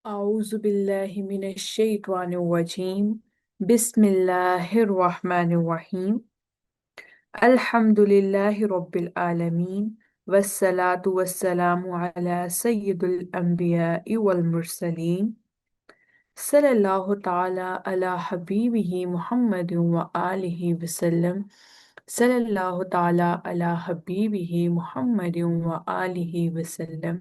أعوذ بالله من الشيطان الرجيم بسم الله الرحمن الرحيم الحمد لله رب العالمين والصلاة والسلام على سيد الأنبياء والمرسلين صلى الله تعالى على حبيبه محمد وآله وسلم صلى الله تعالى على حبيبه محمد وآله وسلم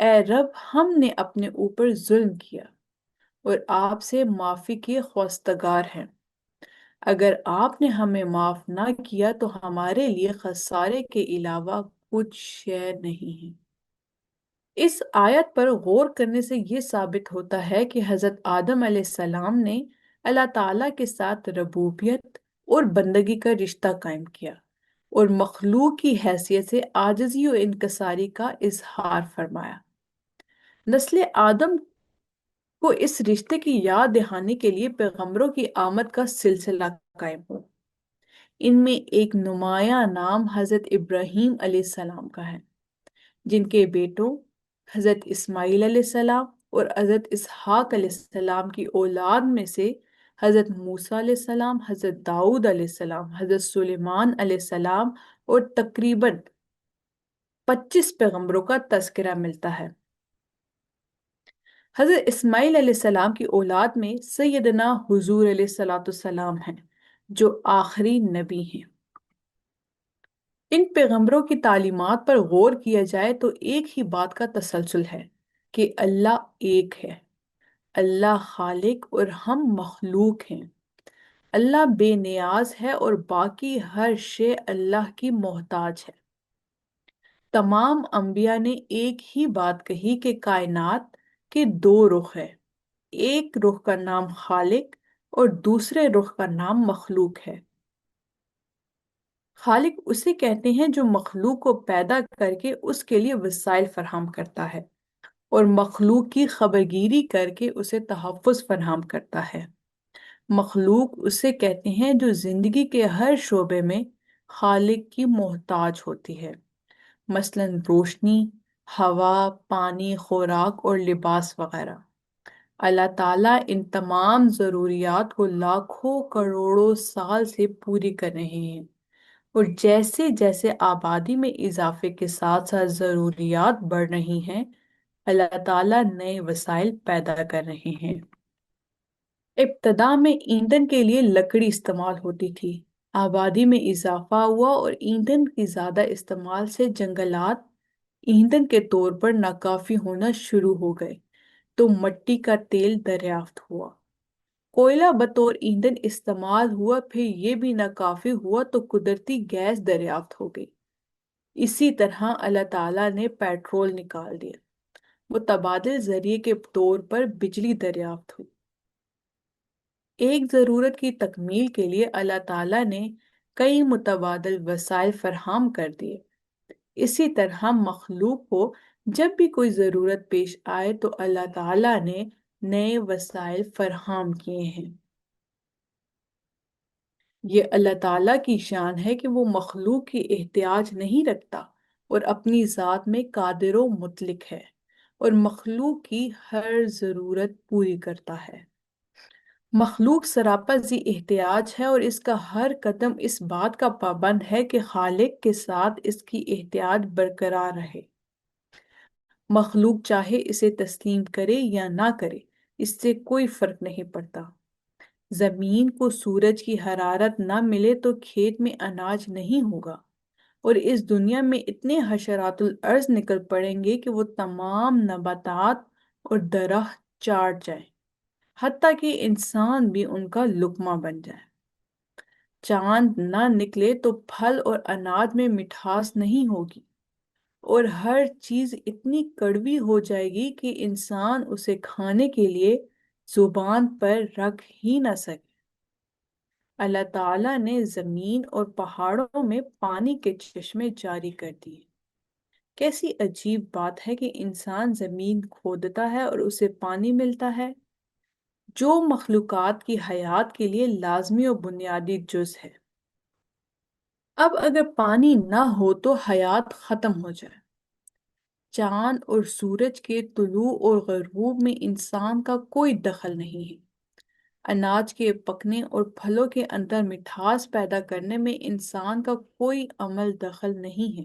اے رب، ہم نے اپنے اوپر ظلم کیا اور آپ سے معافی کے خواستگار ہیں۔ اگر آپ نے ہمیں معاف نہ کیا تو ہمارے لیے خسارے کے علاوہ کچھ شے نہیں ہے۔ اس آیت پر غور کرنے سے یہ ثابت ہوتا ہے کہ حضرت آدم علیہ السلام نے اللہ تعالیٰ کے ساتھ ربوبیت اور بندگی کا رشتہ قائم کیا اور مخلوق کی حیثیت سے عاجزی و انکساری کا اظہار فرمایا۔ نسل آدم کو اس رشتے کی یاد دہانی کے لیے پیغمبروں کی آمد کا سلسلہ قائم ہو۔ ان میں ایک نمایاں نام حضرت ابراہیم علیہ السلام کا ہے، جن کے بیٹوں حضرت اسماعیل علیہ السلام اور حضرت اسحاق علیہ السلام کی اولاد میں سے حضرت موسیٰ علیہ السلام، حضرت داؤد علیہ السلام، حضرت سلیمان علیہ السلام اور تقریباً 25 پیغمبروں کا تذکرہ ملتا ہے۔ حضرت اسماعیل علیہ السلام کی اولاد میں سیدنا حضور علیہ السلام ہیں، جو آخری نبی ہیں۔ ان پیغمبروں کی تعلیمات پر غور کیا جائے تو ایک ہی بات کا تسلسل ہے کہ اللہ ایک ہے، اللہ خالق اور ہم مخلوق ہیں۔ اللہ بے نیاز ہے اور باقی ہر شے اللہ کی محتاج ہے۔ تمام انبیاء نے ایک ہی بات کہی کہ کائنات کے دو رخ ہیں، ایک رخ کا نام خالق اور دوسرے رخ کا نام مخلوق ہے۔ خالق اسے کہتے ہیں جو مخلوق کو پیدا کر کے اس کے لیے وسائل فراہم کرتا ہے اور مخلوق کی خبرگیری کر کے اسے تحفظ فراہم کرتا ہے۔ مخلوق اسے کہتے ہیں جو زندگی کے ہر شعبے میں خالق کی محتاج ہوتی ہے، مثلاً روشنی، ہوا، پانی، خوراک اور لباس وغیرہ۔ اللہ تعالیٰ ان تمام ضروریات کو لاکھوں کروڑوں سال سے پوری کر رہے ہیں، اور جیسے جیسے آبادی میں اضافے کے ساتھ ساتھ ضروریات بڑھ رہی ہیں، اللہ تعالیٰ نئے وسائل پیدا کر رہے ہیں۔ ابتدا میں ایندھن کے لیے لکڑی استعمال ہوتی تھی۔ آبادی میں اضافہ ہوا اور ایندھن کی زیادہ استعمال سے جنگلات ایندھن کے طور پر ناکافی ہونا شروع ہو گئے تو مٹی کا تیل دریافت ہوا۔ کوئلہ بطور ایندھن استعمال ہوا، پھر یہ بھی ناکافی ہوا تو قدرتی گیس دریافت ہو گئی۔ اسی طرح اللہ تعالیٰ نے پیٹرول نکال دیا، متبادل ذریعے کے طور پر بجلی دریافت ہوئی۔ ایک ضرورت کی تکمیل کے لیے اللہ تعالیٰ نے کئی متبادل وسائل فراہم کر دیے۔ اسی طرح مخلوق کو جب بھی کوئی ضرورت پیش آئے تو اللہ تعالیٰ نے نئے وسائل فراہم کیے ہیں۔ یہ اللہ تعالیٰ کی شان ہے کہ وہ مخلوق کی احتیاج نہیں رکھتا اور اپنی ذات میں قادر و مطلق ہے اور مخلوق کی ہر ضرورت پوری کرتا ہے۔ مخلوق سراپا ذی احتیاج ہے اور اس کا ہر قدم اس بات کا پابند ہے کہ خالق کے ساتھ اس کی احتیاج برقرار رہے۔ مخلوق چاہے اسے تسلیم کرے یا نہ کرے، اس سے کوئی فرق نہیں پڑتا۔ زمین کو سورج کی حرارت نہ ملے تو کھیت میں اناج نہیں ہوگا، اور اس دنیا میں اتنے حشرات الارض نکل پڑیں گے کہ وہ تمام نباتات اور درخت چاٹ جائیں، حتیٰ کہ انسان بھی ان کا لقمہ بن جائے۔ چاند نہ نکلے تو پھل اور اناج میں مٹھاس نہیں ہوگی، اور ہر چیز اتنی کڑوی ہو جائے گی کہ انسان اسے کھانے کے لیے زبان پر رکھ ہی نہ سکے۔ اللہ تعالیٰ نے زمین اور پہاڑوں میں پانی کے چشمے جاری کر دیے۔ کیسی عجیب بات ہے کہ انسان زمین کھودتا ہے اور اسے پانی ملتا ہے، جو مخلوقات کی حیات کے لیے لازمی و بنیادی جز ہے۔ اب اگر پانی نہ ہو تو حیات ختم ہو جائے۔ چاند اور سورج کے طلوع اور غروب میں انسان کا کوئی دخل نہیں ہے۔ اناج کے پکنے اور پھلوں کے اندر مٹھاس پیدا کرنے میں انسان کا کوئی عمل دخل نہیں ہے۔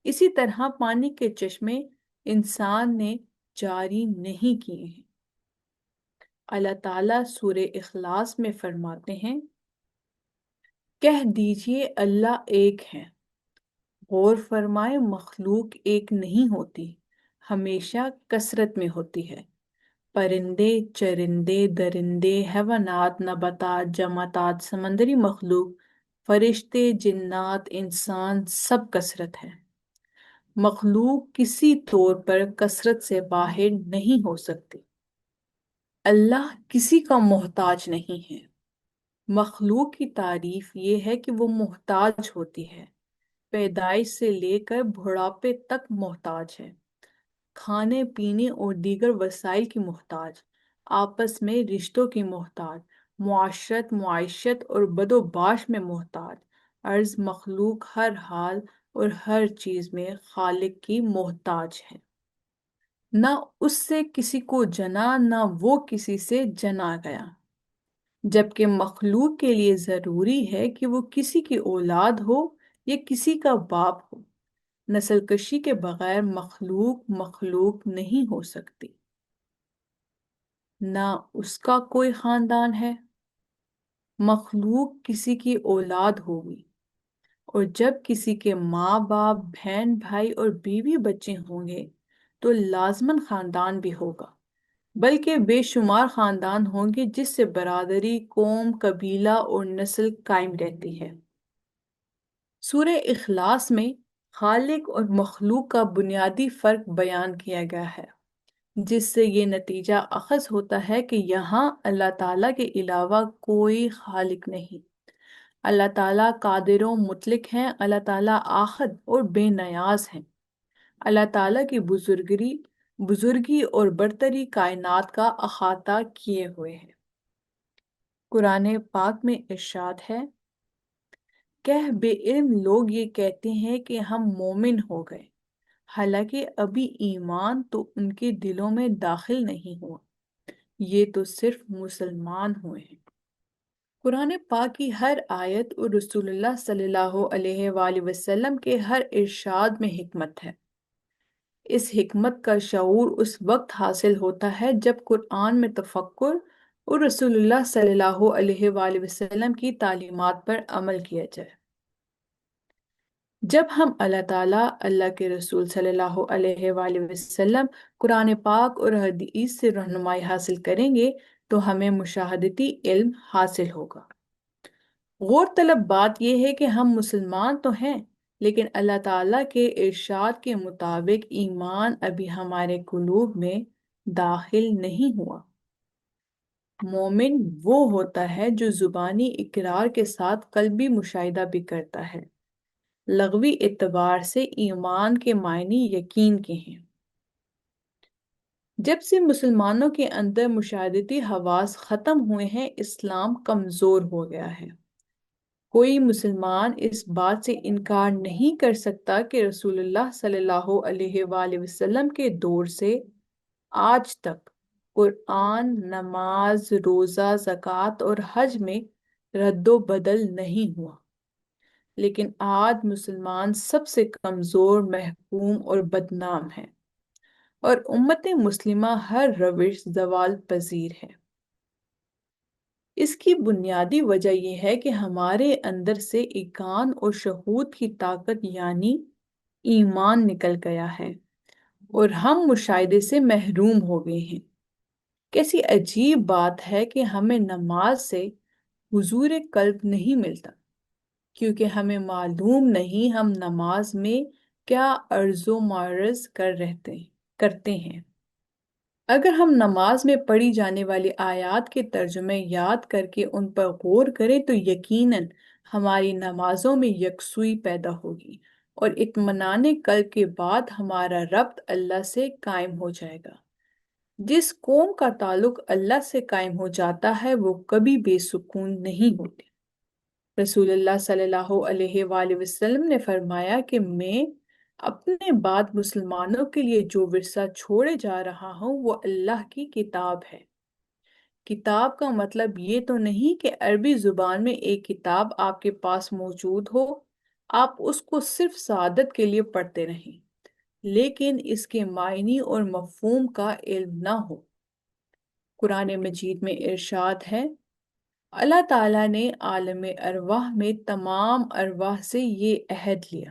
اسی طرح پانی کے چشمے انسان نے جاری نہیں کیے ہیں۔ اللہ تعالیٰ سورہ اخلاص میں فرماتے ہیں، کہہ دیجئے اللہ ایک ہے، غور فرمائے، مخلوق ایک نہیں ہوتی، ہمیشہ کثرت میں ہوتی ہے۔ پرندے، چرندے، درندے، حیوانات، نباتات، جمادات، سمندری مخلوق، فرشتے، جنات، انسان، سب کثرت ہے۔ مخلوق کسی طور پر کثرت سے باہر نہیں ہو سکتی۔ اللہ کسی کا محتاج نہیں ہے۔ مخلوق کی تعریف یہ ہے کہ وہ محتاج ہوتی ہے، پیدائش سے لے کر بڑھاپے تک محتاج ہے، کھانے پینے اور دیگر وسائل کی محتاج، آپس میں رشتوں کی محتاج، معیشت اور بد و باش میں محتاج۔ عرض مخلوق ہر حال اور ہر چیز میں خالق کی محتاج ہے۔ نہ اس سے کسی کو جنا، نہ وہ کسی سے جنا گیا، جبکہ مخلوق کے لیے ضروری ہے کہ وہ کسی کی اولاد ہو یا کسی کا باپ ہو۔ نسل کشی کے بغیر مخلوق نہیں ہو سکتی۔ نہ اس کا کوئی خاندان ہے۔ مخلوق کسی کی اولاد ہوگی، اور جب کسی کے ماں باپ، بہن بھائی اور بیوی بچے ہوں گے تو لازماً خاندان بھی ہوگا، بلکہ بے شمار خاندان ہوں گے جس سے برادری، قوم، قبیلہ اور نسل قائم رہتی ہے۔ سورہ اخلاص میں خالق اور مخلوق کا بنیادی فرق بیان کیا گیا ہے، جس سے یہ نتیجہ اخذ ہوتا ہے کہ یہاں اللہ تعالیٰ کے علاوہ کوئی خالق نہیں۔ اللہ تعالیٰ قادر و مطلق ہیں، اللہ تعالیٰ احد اور بے نیاز ہیں۔ اللہ تعالیٰ کی بزرگی اور برتری کائنات کا احاطہ کیے ہوئے ہے۔ قرآن پاک میں ارشاد ہے، بے علم لوگ یہ کہتے ہیں کہ ہم مومن ہو گئے، حالانکہ ابھی ایمان تو ان کے دلوں میں داخل نہیں ہوا، یہ تو صرف مسلمان ہوئے ہیں۔ قرآن پاک کی ہر آیت اور رسول اللہ صلی اللہ علیہ وآلہ وسلم کے ہر ارشاد میں حکمت ہے۔ اس حکمت کا شعور اس وقت حاصل ہوتا ہے جب قرآن میں تفکر اور رسول اللہ صلی اللہ علیہ وآلہ وسلم کی تعلیمات پر عمل کیا جائے۔ جب ہم اللہ تعالیٰ، اللہ کے رسول صلی اللہ علیہ وآلہ وسلم، قرآن پاک اور حدیث سے رہنمائی حاصل کریں گے تو ہمیں مشاہدتی علم حاصل ہوگا۔ غور طلب بات یہ ہے کہ ہم مسلمان تو ہیں، لیکن اللہ تعالیٰ کے ارشاد کے مطابق ایمان ابھی ہمارے قلوب میں داخل نہیں ہوا۔ مومن وہ ہوتا ہے جو زبانی اقرار کے ساتھ قلبی مشاہدہ بھی کرتا ہے۔ لغوی اعتبار سے ایمان کے معنی یقین کے ہیں۔ جب سے مسلمانوں کے اندر مشاہدتی حواس ختم ہوئے ہیں، اسلام کمزور ہو گیا ہے۔ کوئی مسلمان اس بات سے انکار نہیں کر سکتا کہ رسول اللہ صلی اللہ علیہ وآلہ وسلم کے دور سے آج تک قرآن، نماز، روزہ، زکوٰۃ اور حج میں رد و بدل نہیں ہوا، لیکن آج مسلمان سب سے کمزور، محکوم اور بدنام ہے، اور امت مسلمہ ہر روش زوال پذیر ہے۔ اس کی بنیادی وجہ یہ ہے کہ ہمارے اندر سے ایقان اور شہود کی طاقت یعنی ایمان نکل گیا ہے، اور ہم مشاہدے سے محروم ہو گئے ہیں۔ کیسی عجیب بات ہے کہ ہمیں نماز سے حضور قلب نہیں ملتا، کیونکہ ہمیں معلوم نہیں ہم نماز میں کیا عرض و معرض کرتے ہیں۔ اگر ہم نماز میں پڑھی جانے والی آیات کے ترجمے یاد کر کے ان پر غور کریں تو یقیناً ہماری نمازوں میں یکسوئی پیدا ہوگی، اور اطمینان قلب کے بعد ہمارا ربط اللہ سے قائم ہو جائے گا۔ جس قوم کا تعلق اللہ سے قائم ہو جاتا ہے وہ کبھی بے سکون نہیں ہوتی۔ رسول اللہ صلی اللہ علیہ وآلہ وسلم نے فرمایا کہ میں اپنے بعد مسلمانوں کے لیے جو ورثہ چھوڑے جا رہا ہوں وہ اللہ کی کتاب ہے۔ کتاب کا مطلب یہ تو نہیں کہ عربی زبان میں ایک کتاب آپ کے پاس موجود ہو، آپ اس کو صرف سعادت کے لیے پڑھتے رہیں، لیکن اس کے معنی اور مفہوم کا علم نہ ہو۔ قرآن مجید میں ارشاد ہے، اللہ تعالیٰ نے عالم ارواح میں تمام ارواح سے یہ عہد لیا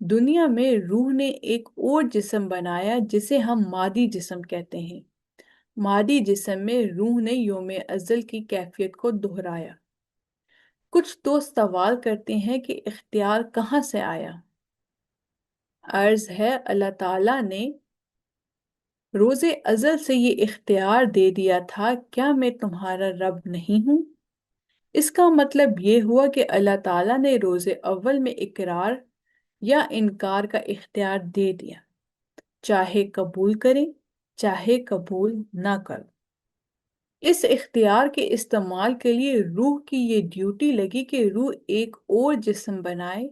دنیا میں روح نے ایک اور جسم بنایا جسے ہم مادی جسم کہتے ہیں۔ مادی جسم میں روح نے یوم ازل کی کیفیت کو دہرایا۔ کچھ دوست سوال کرتے ہیں کہ اختیار کہاں سے آیا؟ عرض ہے اللہ تعالیٰ نے روز ازل سے یہ اختیار دے دیا تھا، کیا میں تمہارا رب نہیں ہوں؟ اس کا مطلب یہ ہوا کہ اللہ تعالیٰ نے روز اول میں اقرار یا انکار کا اختیار دے دیا، چاہے قبول کرے چاہے قبول نہ کرو۔ اس اختیار کے استعمال کے لیے روح کی یہ ڈیوٹی لگی کہ روح ایک اور جسم بنائے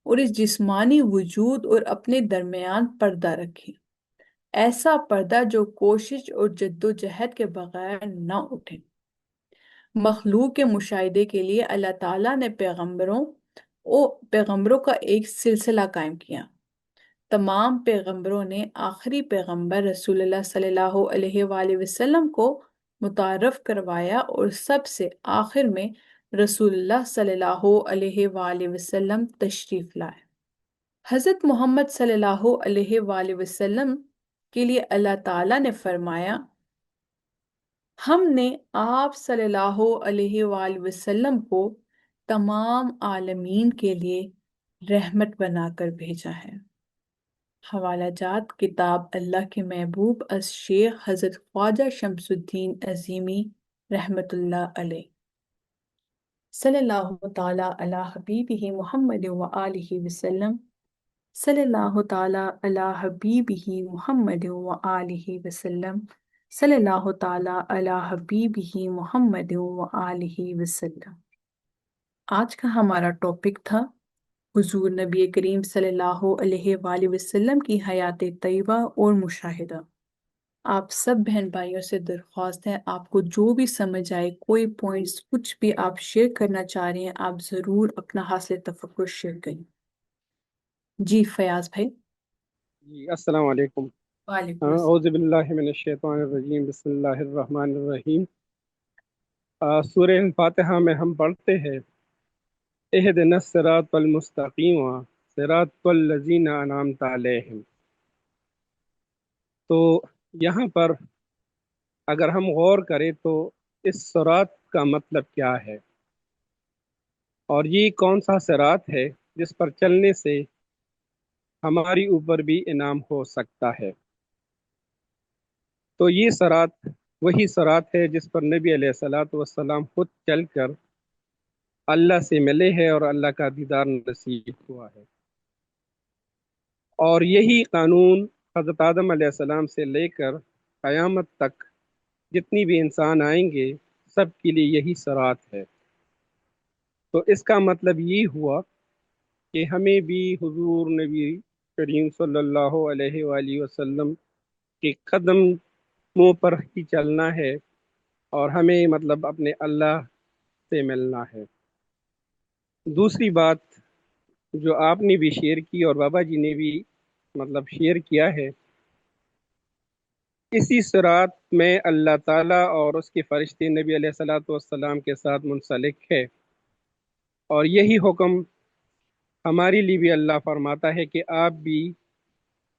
اور اس جسمانی وجود اور اپنے درمیان پردہ رکھے، ایسا پردہ جو کوشش اور جد و جہد کے بغیر نہ اٹھے۔ مخلوق کے مشاہدے کے لیے اللہ تعالیٰ نے پیغمبروں کا ایک سلسلہ قائم کیا۔ تمام پیغمبروں نے آخری پیغمبر رسول اللہ صلی اللہ علیہ وآلہ وسلم کو متعارف کروایا اور سب سے آخر میں رسول اللہ صلی اللہ علیہ وآلہ وسلم تشریف لائے۔ حضرت محمد صلی اللہ علیہ وآلہ وسلم کے لیے اللہ تعالیٰ نے فرمایا، ہم نے آپ صلی اللہ علیہ وآلہ وسلم کو تمام عالمین کے لیے رحمت بنا کر بھیجا ہے۔ حوالہ جات: کتاب اللہ کے محبوب از شیخ حضرت خواجہ شمس الدین عظیمی رحمت اللہ علیہ۔ صلی اللہ تعالیٰ علی حبیبہ محمد وآلہ وسلم۔ صلی اللہ تعالیٰ علی حبیبہ محمد وآلہ وسلم۔ صلی اللہ تعالیٰ علی حبیبہ محمد وآلہ وسلم۔ آج کا ہمارا ٹاپک تھا حضور نبی کریم صلی اللہ علیہ وآلہ وسلم کی حیات طیبہ اور مشاہدہ۔ آپ سب بہن بھائیوں سے درخواست ہے، آپ کو جو بھی سمجھ آئے، کوئی پوائنٹس کچھ بھی آپ شیئر کرنا چاہ رہے ہیں، آپ ضرور اپنا حاصل تفکر شیئر کریں۔ جی فیاض بھائی۔ جی السلام علیکم۔ وعلیکم السلام۔ اعوذ باللہ من الشیطان الرجیم، بسم اللہ الرحمن الرحیم۔ سورہ فاتحہ میں ہم پڑھتے ہیں اہدنا الصراط المستقیم صراط الذین انعمت علیہم۔ تو یہاں پر اگر ہم غور کریں تو اس صراط کا مطلب کیا ہے، اور یہ کون سا صراط ہے جس پر چلنے سے ہماری اوپر بھی انعام ہو سکتا ہے؟ تو یہ صراط وہی صراط ہے جس پر نبی علیہ الصلوۃ والسلام خود چل کر اللہ سے ملے ہیں اور اللہ کا دیدار نصیب ہوا ہے۔ اور یہی قانون حضرت آدم علیہ السلام سے لے کر قیامت تک جتنی بھی انسان آئیں گے سب کے لیے یہی صراط ہے۔ تو اس کا مطلب یہ ہوا کہ ہمیں بھی حضور نبی کریم صلی اللہ علیہ وآلہ وسلم کے قدموں پر ہی چلنا ہے، اور ہمیں مطلب اپنے اللہ سے ملنا ہے۔ دوسری بات جو آپ نے بھی شیئر کی اور بابا جی نے بھی مطلب شیئر کیا ہے، اسی صراط میں اللہ تعالیٰ اور اس کے فرشتے نبی علیہ الصلوۃ والسلام کے ساتھ منسلک ہے، اور یہی حکم ہمارے لیے بھی اللہ فرماتا ہے کہ آپ بھی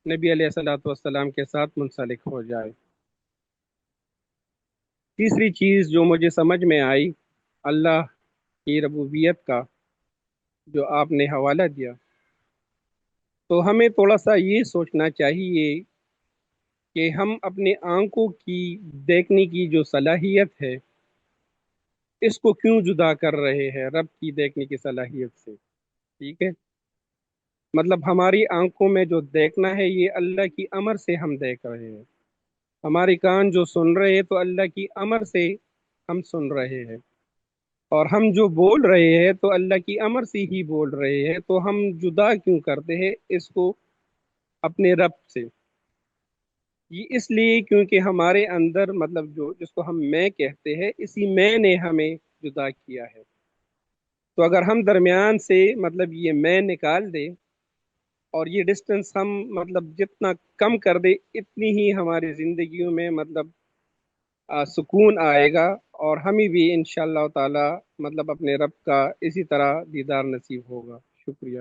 نبی علیہ الصلوۃ والسلام کے ساتھ منسلک ہو جائے۔ تیسری چیز جو مجھے سمجھ میں آئی اللہ کی ربوبیت کا جو آپ نے حوالہ دیا، تو ہمیں تھوڑا سا یہ سوچنا چاہیے کہ ہم اپنے آنکھوں کی دیکھنے کی جو صلاحیت ہے اس کو کیوں جدا کر رہے ہیں رب کی دیکھنے کی صلاحیت سے؟ ٹھیک ہے، مطلب ہماری آنکھوں میں جو دیکھنا ہے یہ اللہ کی امر سے ہم دیکھ رہے ہیں، ہمارے کان جو سن رہے ہیں تو اللہ کی امر سے ہم سن رہے ہیں، اور ہم جو بول رہے ہیں تو اللہ کی امر سے ہی بول رہے ہیں، تو ہم جدا کیوں کرتے ہیں اس کو اپنے رب سے؟ یہ اس لیے کیونکہ ہمارے اندر مطلب جس کو ہم میں کہتے ہیں، اسی میں نے ہمیں جدا کیا ہے۔ تو اگر ہم درمیان سے مطلب یہ میں نکال دیں اور یہ ڈسٹنس ہم مطلب جتنا کم کر دے اتنی ہی ہماری زندگیوں میں مطلب سکون آئے گا، اور ہمیں بھی انشاءاللہ تعالی مطلب اپنے رب کا اسی طرح دیدار نصیب ہوگا۔ شکریہ۔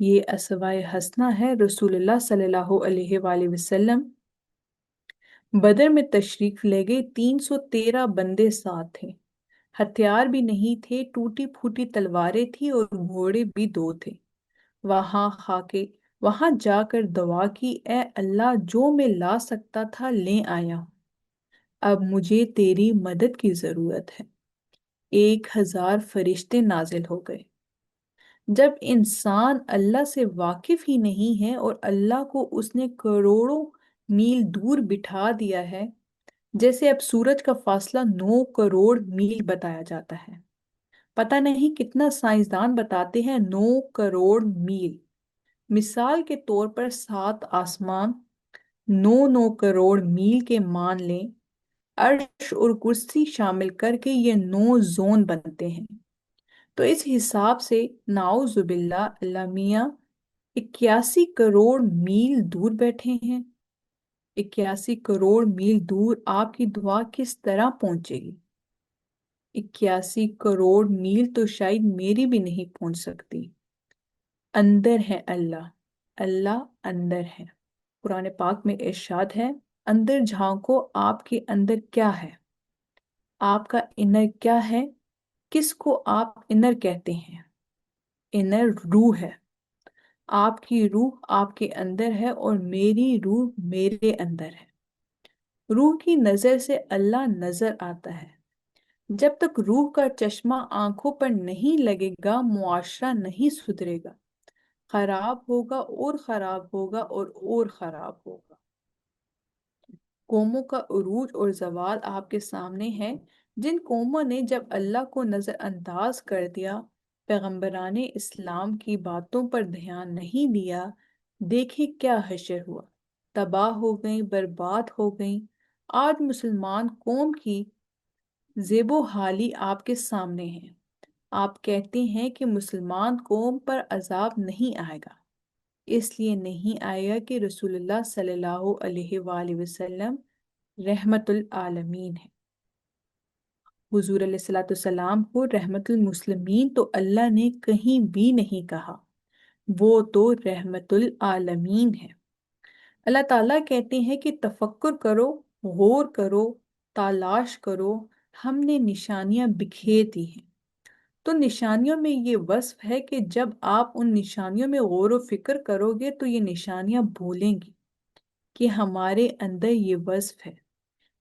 یہ اسوائے حسنہ ہے۔ رسول اللہ صلی اللہ علیہ وآلہ وسلم بدر میں تشریف لے گئے، 313 بندے ساتھ تھے، ہتھیار بھی نہیں تھے، ٹوٹی پھوٹی تلواریں تھیں اور گھوڑے بھی 2 تھے۔ وہاں جا کر دعا کی، اے اللہ، جو میں لا سکتا تھا لے آیا ہوں، اب مجھے تیری مدد کی ضرورت ہے۔ 1000 فرشتے نازل ہو گئے۔ جب انسان اللہ سے واقف ہی نہیں ہے اور اللہ کو اس نے کروڑوں میل دور بٹھا دیا ہے، جیسے اب سورج کا فاصلہ 9 کروڑ میل بتایا جاتا ہے، پتہ نہیں کتنا سائنسدان بتاتے ہیں 9 کروڑ میل۔ مثال کے طور پر 7 آسمان 9 کروڑ میل کے مان لیں، عرش اور کرسی شامل کر کے یہ 9 زون بنتے ہیں۔ تو اس حساب سے نعوذ باللہ اللہ میاں 81 کروڑ میل دور بیٹھے ہیں۔ 81 کروڑ میل دور آپ کی دعا کس طرح پہنچے گی؟ 81 کروڑ میل تو شاید میری بھی نہیں پہنچ سکتی۔ اندر ہے اللہ، اللہ اندر ہے۔ قرآن پاک میں ارشاد ہے، اندر جھانکو، آپ کے اندر کیا ہے؟ آپ کا انر کیا ہے؟ کس کو آپ انر کہتے ہیں؟ انر روح ہے۔ آپ کی روح آپ کے اندر ہے اور میری روح میرے اندر ہے۔ روح کی نظر سے اللہ نظر آتا ہے۔ جب تک روح کا چشمہ آنکھوں پر نہیں لگے گا، معاشرہ نہیں سدھرے گا، خراب ہوگا اور خراب ہوگا اور خراب ہوگا۔ قوموں کا عروج اور زوال آپ کے سامنے ہے۔ جن قوموں نے جب اللہ کو نظر انداز کر دیا، پیغمبران اسلام کی باتوں پر دھیان نہیں دیا، دیکھیں کیا حشر ہوا، تباہ ہو گئیں، برباد ہو گئیں۔ آج مسلمان قوم کی زیب و حالی آپ کے سامنے ہے۔ آپ کہتے ہیں کہ مسلمان قوم پر عذاب نہیں آئے گا، اس لیے نہیں آئے گا کہ رسول اللہ صلی اللہ علیہ وآلہ وسلم رحمت العالمین ہے۔ حضور علیہ السلام کو رحمت المسلمین تو اللہ نے کہیں بھی نہیں کہا، وہ تو رحمت العالمین ہے۔ اللہ تعالیٰ کہتے ہیں کہ تفکر کرو، غور کرو، تلاش کرو، ہم نے نشانیاں بکھیر دی ہیں۔ تو نشانیوں میں یہ وصف ہے کہ جب آپ ان نشانیوں میں غور و فکر کرو گے تو یہ نشانیاں بھولیں گی کہ ہمارے اندر یہ وصف ہے،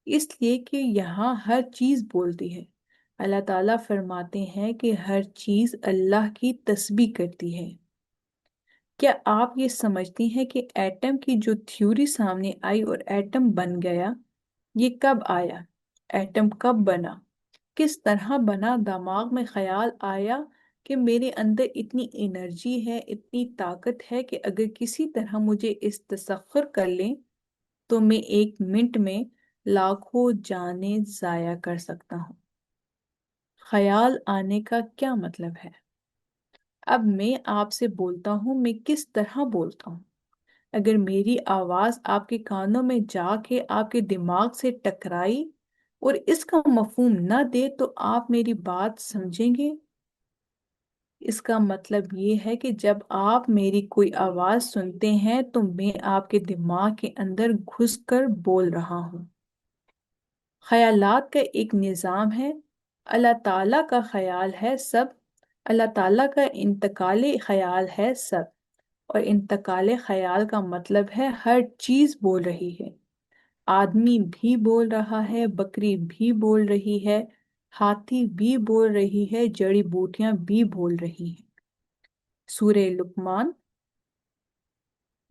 اس لیے کہ یہاں ہر چیز بولتی ہے۔ اللہ تعالیٰ فرماتے ہیں کہ ہر چیز اللہ کی تسبیح کرتی ہے۔ کیا آپ یہ سمجھتی ہیں کہ ایٹم کی جو تھیوری سامنے آئی اور ایٹم بن گیا، یہ کب آیا؟ ایٹم کب بنا؟ کس طرح بنا؟ دماغ میں خیال آیا کہ میرے اندر اتنی انرجی ہے، اتنی طاقت ہے کہ اگر کسی طرح مجھے استسخر کر لیں تو میں 1 منٹ میں لاکھوں جانیں ضائع کر سکتا ہوں۔ خیال آنے کا کیا مطلب ہے؟ اب میں آپ سے بولتا ہوں، میں کس طرح بولتا ہوں؟ اگر میری آواز آپ کے کانوں میں جا کے آپ کے دماغ سے ٹکرائی اور اس کا مفہوم نہ دے تو آپ میری بات سمجھیں گے؟ اس کا مطلب یہ ہے کہ جب آپ میری کوئی آواز سنتے ہیں تو میں آپ کے دماغ کے اندر گھس کر بول رہا ہوں۔ خیالات کا ایک نظام ہے، اللہ تعالیٰ کا خیال ہے سب، اللہ تعالیٰ کا انتقال خیال ہے سب، اور انتقال خیال کا مطلب ہے ہر چیز بول رہی ہے۔ آدمی بھی بول رہا ہے، بکری بھی بول رہی ہے، ہاتھی بھی بول رہی ہے، جڑی بوٹیاں بھی بول رہی ہیں۔ سورہ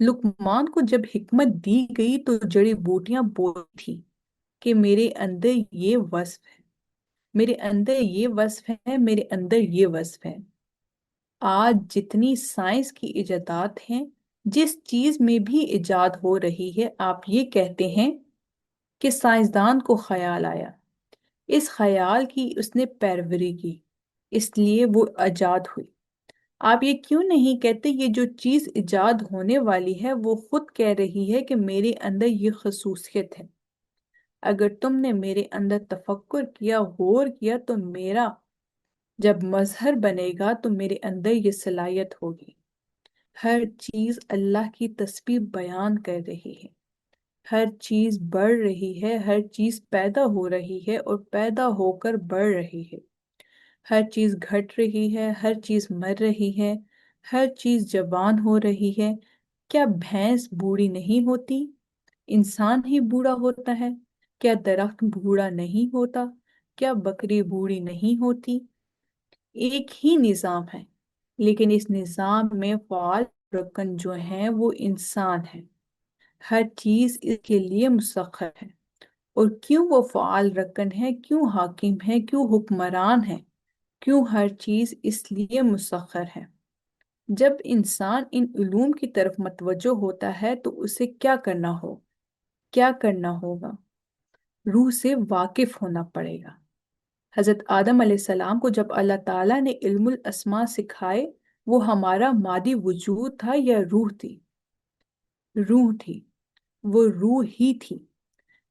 لقمان کو جب حکمت دی گئی تو جڑی بوٹیاں بول تھی کہ میرے اندر یہ وصف ہے، میرے اندر یہ وصف ہے، میرے اندر یہ وصف ہے۔ آج جتنی سائنس کی ایجادات ہیں، جس چیز میں بھی ایجاد ہو رہی ہے، آپ یہ کہتے ہیں کہ سائنسدان کو خیال آیا، اس خیال کی اس نے پیروری کی، اس لیے وہ ایجاد ہوئی۔ آپ یہ کیوں نہیں کہتے یہ جو چیز ایجاد ہونے والی ہے وہ خود کہہ رہی ہے کہ میرے اندر یہ خصوصیت ہے؟ اگر تم نے میرے اندر تفکر کیا، غور کیا، تو میرا جب مظہر بنے گا تو میرے اندر یہ صلاحیت ہوگی۔ ہر چیز اللہ کی تسبیح بیان کر رہی ہے، ہر چیز بڑھ رہی ہے، ہر چیز پیدا ہو رہی ہے اور پیدا ہو کر بڑھ رہی ہے، ہر چیز گھٹ رہی ہے، ہر چیز مر رہی ہے، ہر چیز جوان ہو رہی ہے۔ کیا بھینس بوڑھی نہیں ہوتی؟ انسان ہی بوڑھا ہوتا ہے؟ کیا درخت بوڑھا نہیں ہوتا؟ کیا بکری بوڑھی نہیں ہوتی؟ ایک ہی نظام ہے، لیکن اس نظام میں فعال رکن جو ہیں وہ انسان ہیں۔ ہر چیز اس کے لیے مسخر ہے۔ اور کیوں وہ فعال رکن ہے، کیوں حاکم ہے، کیوں حکمران ہے، کیوں ہر چیز اس لیے مسخر ہے؟ جب انسان ان علوم کی طرف متوجہ ہوتا ہے تو اسے کیا کرنا ہوگا؟ روح سے واقف ہونا پڑے گا۔ حضرت آدم علیہ السلام کو جب اللہ تعالیٰ نے علم الاسماء سکھائے، وہ ہمارا مادی وجود تھا یا روح تھی؟ روح تھی، وہ روح ہی تھی۔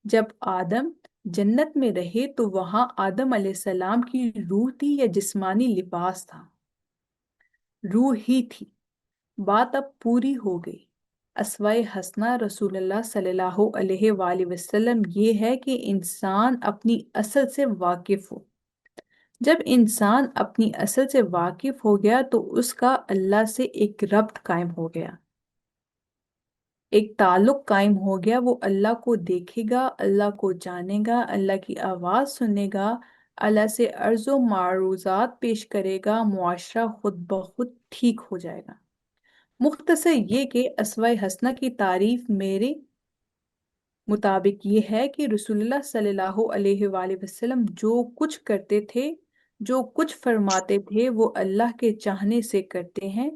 جب آدم جنت میں رہے تو وہاں آدم علیہ السلام کی روح تھی یا جسمانی لباس تھا؟ روح ہی تھی۔ بات اب پوری ہو گئی۔ اسوائے حسنہ رسول اللہ صلی اللہ علیہ وآلہ وسلم یہ ہے کہ انسان اپنی اصل سے واقف ہو۔ جب انسان اپنی اصل سے واقف ہو گیا تو اس کا اللہ سے ایک ربط قائم ہو گیا، ایک تعلق قائم ہو گیا۔ وہ اللہ کو دیکھے گا، اللہ کو جانے گا، اللہ کی آواز سنے گا، اللہ سے عرض و معروضات پیش کرے گا، معاشرہ خود بخود ٹھیک ہو جائے گا۔ مختصر یہ کہ اسوہ حسنہ کی تعریف میرے مطابق یہ ہے کہ رسول اللہ صلی اللہ علیہ وآلہ وسلم جو کچھ کرتے تھے، جو کچھ فرماتے تھے، وہ اللہ کے چاہنے سے کرتے ہیں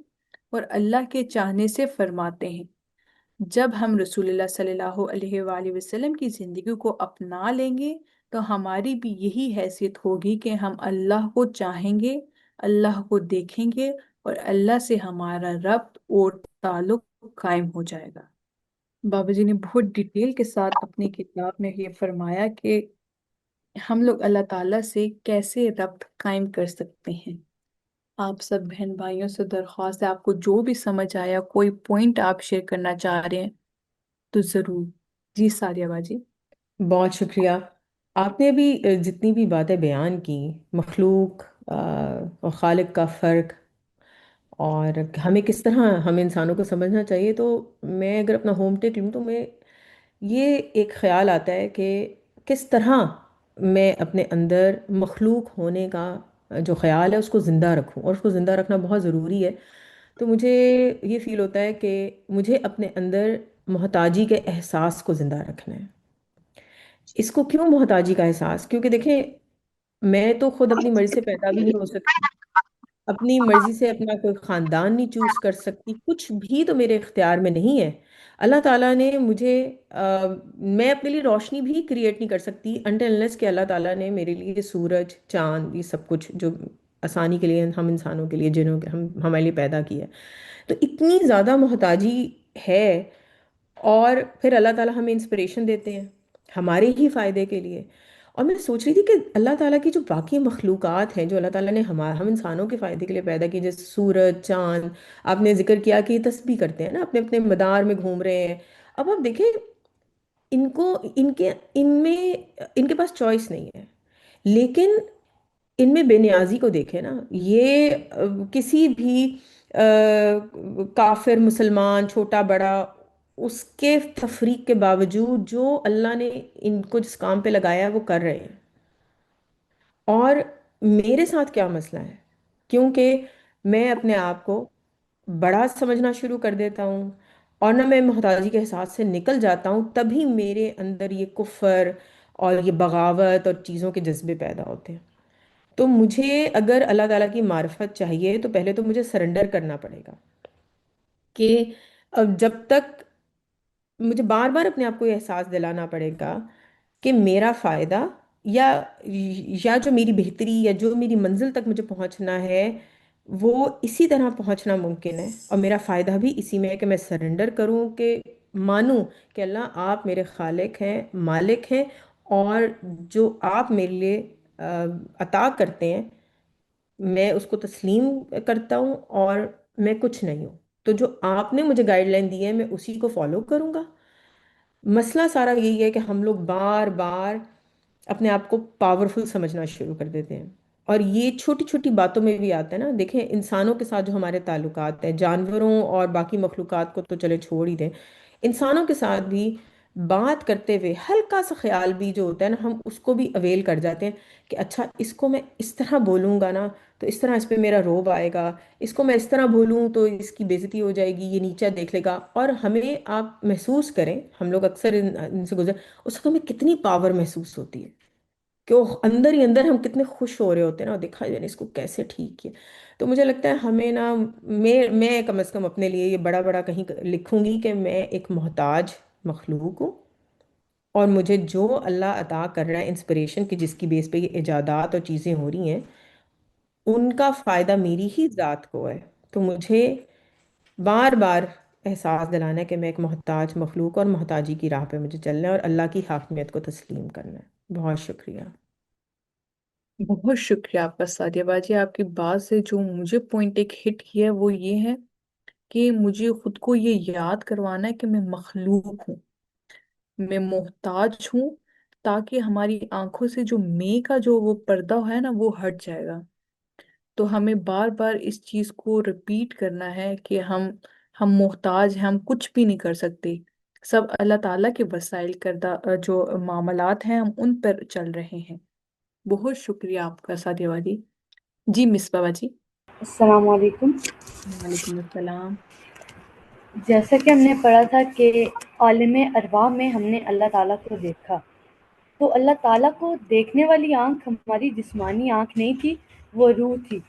اور اللہ کے چاہنے سے فرماتے ہیں۔ جب ہم رسول اللہ صلی اللہ علیہ وآلہ وسلم کی زندگی کو اپنا لیں گے تو ہماری بھی یہی حیثیت ہوگی کہ ہم اللہ کو چاہیں گے، اللہ کو دیکھیں گے اور اللہ سے ہمارا ربط اور تعلق قائم ہو جائے گا۔ بابا جی نے بہت ڈیٹیل کے ساتھ اپنی کتاب میں یہ فرمایا کہ ہم لوگ اللہ تعالیٰ سے کیسے ربط قائم کر سکتے ہیں۔ آپ سب بہن بھائیوں سے درخواست ہے، آپ کو جو بھی سمجھ آیا، کوئی پوائنٹ آپ شیئر کرنا چاہ رہے ہیں تو ضرور۔ جی ساریہ باجی۔ بہت شکریہ۔ آپ نے ابھی جتنی بھی باتیں بیان کی، مخلوق اور خالق کا فرق، اور ہمیں کس طرح ہمیں انسانوں کو سمجھنا چاہیے، تو میں اگر اپنا ہوم ٹیک لوں تو میں یہ ایک خیال آتا ہے کہ کس طرح میں اپنے اندر مخلوق ہونے کا جو خیال ہے اس کو زندہ رکھوں، اور اس کو زندہ رکھنا بہت ضروری ہے۔ تو مجھے یہ فیل ہوتا ہے کہ مجھے اپنے اندر محتاجی کے احساس کو زندہ رکھنا ہے۔ اس کو کیوں محتاجی کا احساس؟ کیونکہ دیکھیں، میں تو خود اپنی مرضی سے پیدا بھی نہیں ہو سکتی، اپنی مرضی سے اپنا کوئی خاندان نہیں چوز کر سکتی، کچھ بھی تو میرے اختیار میں نہیں ہے۔ اللہ تعالیٰ نے مجھے میں اپنے لیے روشنی بھی کریٹ نہیں کر سکتی انٹل انلیس کہ اللہ تعالیٰ نے میرے لیے سورج، چاند، یہ سب کچھ جو آسانی کے لیے ہم انسانوں کے لیے، جنوں کے ہمارے لیے پیدا کیا ہے۔ تو اتنی زیادہ محتاجی ہے، اور پھر اللہ تعالیٰ ہمیں انسپریشن دیتے ہیں ہمارے ہی فائدے کے لیے۔ اور میں سوچ رہی تھی کہ اللہ تعالیٰ کی جو باقی مخلوقات ہیں جو اللہ تعالیٰ نے ہم انسانوں کے فائدے کے لیے پیدا کی، جیسے سورج، چاند، آپ نے ذکر کیا کہ یہ تسبیح کرتے ہیں نا، اپنے اپنے مدار میں گھوم رہے ہیں۔ اب آپ دیکھیں، ان کو ان کے پاس چوائس نہیں ہے، لیکن ان میں بے نیازی کو دیکھیں نا۔ یہ کسی بھی کافر، مسلمان، چھوٹا بڑا، اس کے تفریق کے باوجود جو اللہ نے ان کو جس کام پہ لگایا ہے وہ کر رہے ہیں۔ اور میرے ساتھ کیا مسئلہ ہے؟ کیونکہ میں اپنے آپ کو بڑا سمجھنا شروع کر دیتا ہوں، اور نہ میں محتاجی کے احساس سے نکل جاتا ہوں، تبھی میرے اندر یہ کفر اور یہ بغاوت اور چیزوں کے جذبے پیدا ہوتے ہیں۔ تو مجھے اگر اللہ تعالیٰ کی معرفت چاہیے تو پہلے تو مجھے سرنڈر کرنا پڑے گا کہ اب جب تک مجھے بار بار اپنے آپ کو یہ احساس دلانا پڑے گا کہ میرا فائدہ یا یا جو میری بہتری یا جو میری منزل تک مجھے پہنچنا ہے وہ اسی طرح پہنچنا ممکن ہے، اور میرا فائدہ بھی اسی میں ہے کہ میں سرنڈر کروں، کہ مانوں کہ اللہ آپ میرے خالق ہیں، مالک ہیں، اور جو آپ میرے لیے عطا کرتے ہیں میں اس کو تسلیم کرتا ہوں، اور میں کچھ نہیں ہوں۔ تو جو آپ نے مجھے گائیڈ لائن دی ہے میں اسی کو فالو کروں گا. مسئلہ سارا یہی ہے کہ ہم لوگ بار بار اپنے آپ کو پاورفل سمجھنا شروع کر دیتے ہیں. اور یہ چھوٹی چھوٹی باتوں میں بھی آتا ہے نا. دیکھیں انسانوں کے ساتھ جو ہمارے تعلقات ہیں، جانوروں اور باقی مخلوقات کو تو چلے چھوڑ ہی دیں، انسانوں کے ساتھ بھی بات کرتے ہوئے ہلکا سا خیال بھی جو ہوتا ہے نا، ہم اس کو بھی اویل کر جاتے ہیں کہ اچھا اس کو میں اس طرح بولوں گا نا تو اس طرح اس پہ میرا روب آئے گا، اس کو میں اس طرح بولوں تو اس کی بےزتی ہو جائے گی، یہ نیچا دیکھ لے گا. اور ہمیں آپ محسوس کریں، ہم لوگ اکثر ان سے گزر، اس کو ہمیں کتنی پاور محسوس ہوتی ہے کہ وہ اندر ہی اندر ہم کتنے خوش ہو رہے ہوتے ہیں نا، اور دیکھا جائے اس کو کیسے ٹھیک کیا. تو مجھے لگتا ہے ہمیں نا، میں کم از کم اپنے لیے یہ بڑا بڑا کہیں لکھوں گی کہ میں ایک محتاج مخلوق ہوں، اور مجھے جو اللہ عطا کر رہا ہے انسپریشن کی، جس کی بیس پہ یہ ایجادات اور چیزیں ہو رہی ہیں، ان کا فائدہ میری ہی ذات کو ہے. تو مجھے بار بار احساس دلانا ہے کہ میں ایک محتاج مخلوق، اور محتاجی کی راہ پہ مجھے چلنا ہے اور اللہ کی حاکمیت کو تسلیم کرنا ہے. بہت شکریہ. بہت شکریہ آپ کا سعدیہ باجی. آپ کی بات سے جو مجھے پوائنٹ ایک ہٹ کیا ہے وہ یہ ہے کہ مجھے خود کو یہ یاد کروانا ہے کہ میں مخلوق ہوں، میں محتاج ہوں، تاکہ ہماری آنکھوں سے جو میں کا جو وہ پردہ ہے نا وہ ہٹ جائے گا. تو ہمیں بار بار اس چیز کو رپیٹ کرنا ہے کہ ہم محتاج ہیں، ہم کچھ بھی نہیں کر سکتے. سب اللہ تعالیٰ کے وسائل کردہ جو معاملات ہیں ہم ان پر چل رہے ہیں. بہت شکریہ آپ کا سعدیہ باجی. جی مصباح باجی. السلام علیکم. وعلیکم السلام. جیسا کہ ہم نے پڑھا تھا کہ عالم ارواح میں ہم نے اللہ تعالیٰ کو دیکھا، تو اللہ تعالیٰ کو دیکھنے والی آنکھ ہماری جسمانی آنکھ نہیں تھی، وہ روح تھی.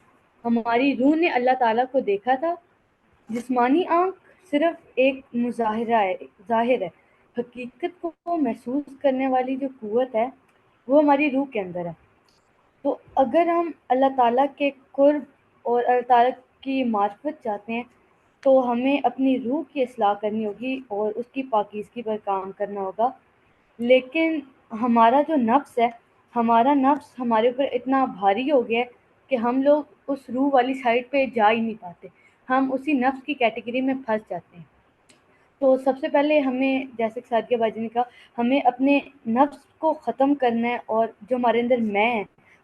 ہماری روح نے اللہ تعالیٰ کو دیکھا تھا. جسمانی آنکھ صرف ایک ظاہر ہے. حقیقت کو محسوس کرنے والی جو قوت ہے وہ ہماری روح کے اندر ہے. تو اگر ہم اللہ تعالیٰ کے قرب اور اللہ تعالیٰ کی معرفت چاہتے ہیں تو ہمیں اپنی روح کی اصلاح کرنی ہوگی اور اس کی پاکیزگی پر کام کرنا ہوگا. لیکن ہمارا جو نفس ہے، ہمارا نفس ہمارے اوپر اتنا بھاری ہو گیا ہے کہ ہم لوگ اس روح والی سائڈ پہ جا ہی نہیں پاتے، ہم اسی نفس کی کیٹیگری میں پھنس جاتے ہیں. تو سب سے پہلے ہمیں، جیسے کہ سعدیہ باجی نے کہا، ہمیں اپنے نفس کو ختم کرنا ہے اور جو ہمارے اندر میں ہے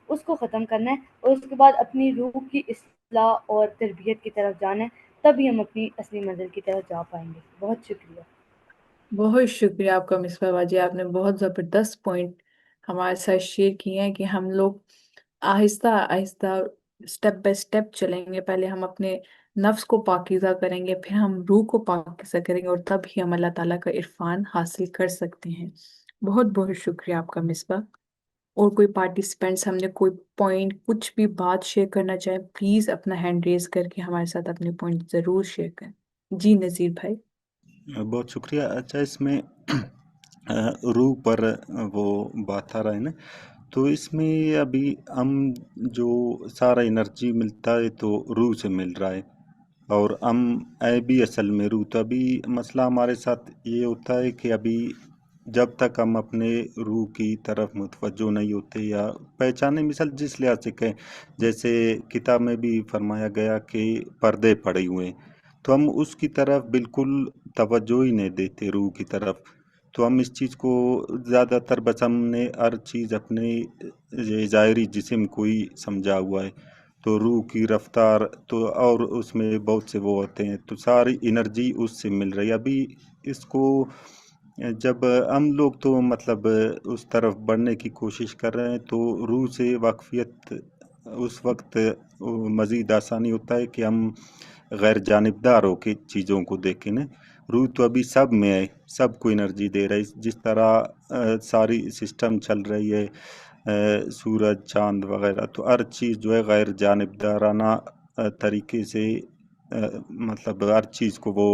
اس کو ختم کرنا ہے، اور اس کے بعد اپنی روح کی اصلاح اور تربیت کی طرف جانا ہے. تبھی ہم اپنی اصلی منزل کی طرف جا پائیں گے. بہت شکریہ. بہت شکریہ آپ کا مصباح باجی. آپ نے بہت زبردست پوائنٹ ہمارے ساتھ شیئر کیے ہیں کہ ہم لوگ آہستہ آہستہ سٹیپ بائی سٹیپ چلیں گے. پہلے ہم اپنے نفس کو پاکیزہ کریں گے، پھر ہم روح کو پاکیزہ کریں گے، اور تب ہی ہم اللہ تعالیٰ کا عرفان حاصل کر سکتے ہیں. بہت بہت شکریہ آپ کا مصباح. اور کوئی پارٹیسپینٹس ہم نے کوئی پوائنٹ کچھ بھی بات شیئر کرنا چاہے، پلیز اپنا ہینڈ ریز کر کے ہمارے ساتھ اپنے پوائنٹ ضرور شیئر کریں. جی نذیر بھائی. بہت شکریہ. اچھا، اس میں روح پر وہ بات آ رہا ہے نا، تو اس میں ابھی ہم جو سارا انرجی ملتا ہے تو روح سے مل رہا ہے، اور ہم ہے بھی اصل میں روح. تو ابھی مسئلہ ہمارے ساتھ یہ ہوتا ہے کہ ابھی جب تک ہم اپنے روح کی طرف متوجہ نہیں ہوتے یا پہچانے، مثال جس لحاظ سے کہیں، جیسے کتاب میں بھی فرمایا گیا کہ پردے پڑے ہوئے ہیں، تو ہم اس کی طرف بالکل توجہ ہی نہیں دیتے، روح کی طرف. تو ہم اس چیز کو زیادہ تر بس ہم نے ہر چیز اپنے ظاہری جسم کو ہی سمجھا ہوا ہے. تو روح کی رفتار تو، اور اس میں بہت سے وہ ہوتے ہیں، تو ساری انرجی اس سے مل رہی ہے. ابھی اس کو جب ہم لوگ تو مطلب اس طرف بڑھنے کی کوشش کر رہے ہیں، تو روح سے واقفیت اس وقت مزید آسانی ہوتا ہے کہ ہم غیر جانبدار ہو کے چیزوں کو دیکھیں نا. روح تو ابھی سب میں ہے، سب کو انرجی دے رہا ہے. جس طرح ساری سسٹم چل رہی ہے، سورج، چاند وغیرہ، تو ہر چیز جو ہے غیر جانبدارانہ طریقے سے مطلب ہر چیز کو وہ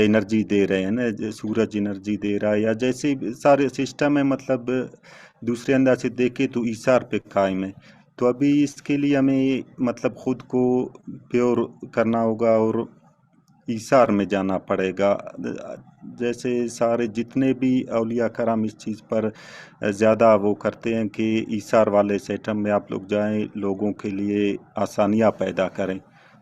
انرجی دے رہے ہیں نا. سورج انرجی دے رہا ہے، یا جیسے سارے سسٹم ہے، مطلب دوسرے انداز سے دیکھے تو ایثار پہ قائم ہے. تو ابھی اس کے لیے ہمیں مطلب خود کو پیور کرنا ہوگا اور ایثار میں جانا پڑے گا. جیسے سارے جتنے بھی اولیاء کرام اس چیز پر زیادہ وہ کرتے ہیں کہ ایثار والے سسٹم میں آپ لوگ جائیں، لوگوں کے لیے آسانیاں پیدا کریں.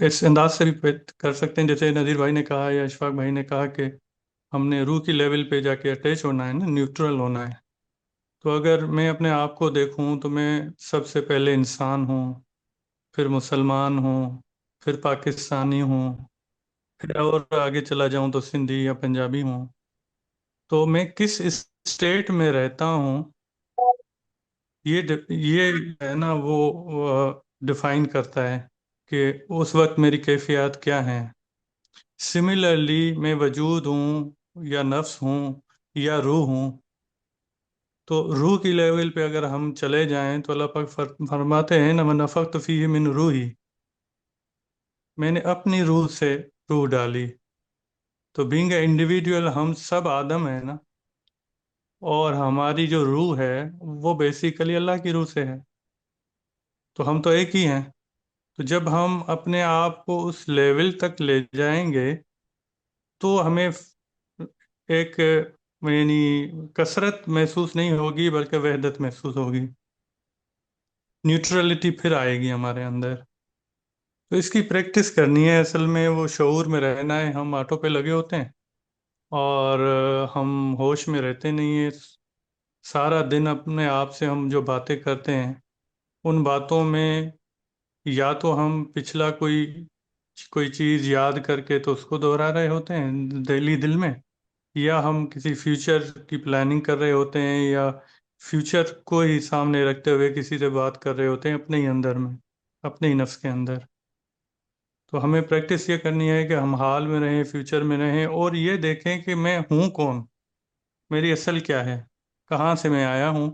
اس انداز سے بھی کر سکتے ہیں، جیسے نذیر بھائی نے کہا یا اشفاق بھائی نے کہا کہ ہم نے روح کی لیول پہ جا کے اٹیچ ہونا ہے نا، نیوٹرل ہونا ہے. تو اگر میں اپنے آپ کو دیکھوں تو میں سب سے پہلے انسان ہوں، پھر مسلمان ہوں، پھر پاکستانی ہوں، پھر اور آگے چلا جاؤں تو سندھی یا پنجابی ہوں. تو میں کس اسٹیٹ میں رہتا ہوں، یہ ہے نا وہ ڈیفائن کرتا ہے کہ اس وقت میری کیفیات کیا ہیں. سملرلی میں وجود ہوں یا نفس ہوں یا روح ہوں. تو روح کی لیول پہ اگر ہم چلے جائیں تو اللہ پاک فرماتے ہیں نہ نفخت فیہ من روحی، میں نے اپنی روح سے روح ڈالی. تو بینگ اے انڈیویجول ہم سب آدم ہیں نا، اور ہماری جو روح ہے وہ بیسیکلی اللہ کی روح سے ہے، تو ہم تو ایک ہی ہیں. تو جب ہم اپنے آپ کو اس لیول تک لے جائیں گے تو ہمیں ایک یعنی کثرت محسوس نہیں ہوگی بلکہ وحدت محسوس ہوگی، نیوٹرلٹی پھر آئے گی ہمارے اندر. تو اس کی پریکٹس کرنی ہے، اصل میں وہ شعور میں رہنا ہے. ہم آٹو پہ لگے ہوتے ہیں اور ہم ہوش میں رہتے نہیں ہیں. سارا دن اپنے آپ سے ہم جو باتیں کرتے ہیں ان باتوں میں یا تو ہم پچھلا کوئی چیز یاد کر کے تو اس کو دہرا رہے ہوتے ہیں دلی دل میں، یا ہم کسی فیوچر کی پلاننگ کر رہے ہوتے ہیں، یا فیوچر کو ہی سامنے رکھتے ہوئے کسی سے بات کر رہے ہوتے ہیں اپنے ہی اندر میں، اپنے ہی نفس کے اندر. تو ہمیں پریکٹس یہ کرنی ہے کہ ہم حال میں رہیں، فیوچر میں رہیں، اور یہ دیکھیں کہ میں ہوں کون، میری اصل کیا ہے، کہاں سے میں آیا ہوں،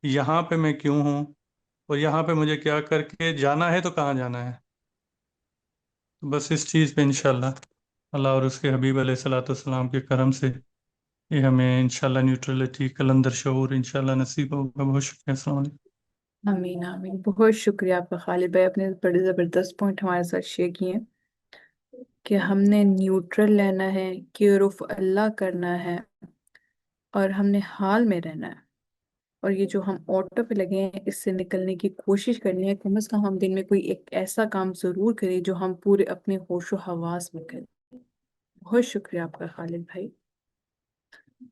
یہاں پہ میں کیوں ہوں، اور یہاں پہ مجھے کیا کر کے جانا ہے، تو کہاں جانا ہے. بس اس چیز پہ انشاءاللہ اللہ اور اس کے حبیب علیہ الصلوۃ والسلام کے کرم سے یہ ہمیں انشاءاللہ نیوٹرلٹی قلندر شعور انشاءاللہ نصیب ہوگا. بہت شکریہ. السلام علیکم. آمین آمین. بہت شکریہ آپ کا خالد بھائی، اپنے بڑے زبردست پوائنٹ ہمارے ساتھ شیئر کیے ہیں کہ ہم نے نیوٹرل لینا ہے، کیئر آف اللہ کرنا ہے، اور ہم نے حال میں رہنا ہے. اور یہ جو ہم آٹو پہ لگے ہیں اس سے نکلنے کی کوشش کرنی ہے. کم از کم ہم دن میں کوئی ایک ایسا کام ضرور کریں جو ہم پورے اپنے ہوش و حواس میں کریں. بہت شکریہ آپ کا خالد بھائی.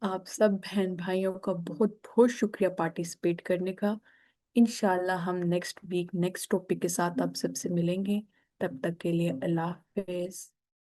آپ سب بہن بھائیوں کا بہت بہت شکریہ پارٹیسپیٹ کرنے کا. انشاءاللہ ہم نیکسٹ ویک نیکسٹ ٹاپک کے ساتھ آپ سب سے ملیں گے. تب تک کے لیے اللہ حافظ.